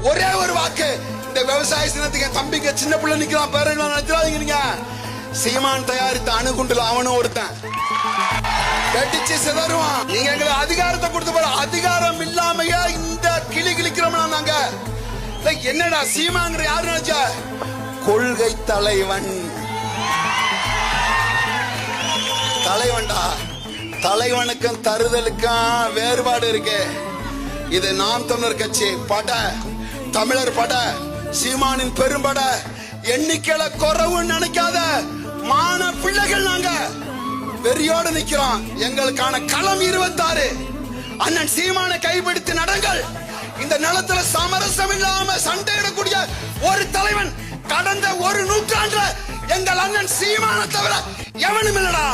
ஒரே ஒரு வாக்கு இந்த விவசாய சின்னத்துக்கு தம்பிக்கு சின்ன பிள்ளை நிக்கலாம் பேரங்களா நினைச்சாதீங்க. நீங்க சீமான் தயாரித்த அணுகுண்டுல அவனும் ஒருத்தன் வெடிச்சு சிதறுவான். நீங்க எங்களுக்கு அதிகாரத்தை கொடுத்து போற அதிகாரம் இல்லாமையா இந்த கிளி கிளிக்கிறோம்னா நாங்க என்னடா சீமாங்கிற யாரு நினைச்சா கொள்கை தலைவன் தலைவன்டா. தலைவனுக்கும் தருதலுக்கும் வேறுபாடு இருக்கு. இது நாம் தமிழர் கட்சி பட தமிழர் பட சீமானின் பெரும்பட எண்ணிக்கையில குறவுன்னு நினைக்காத மான பிள்ளைகள் நாங்க வெறியோடு நிக்கிறோம். எங்களுக்கான களம் 26. அண்ணன் சீமானை கைப்பிடித்து நடங்கள். இந்த நிலத்துல சமரசம் இல்லாம சண்டையிடக்கூடிய ஒரு தலைவன் கடந்த ஒரு நூற்றாண்டுல எங்கள் அண்ணன் சீமான தவிர எவனும் இல்லடா.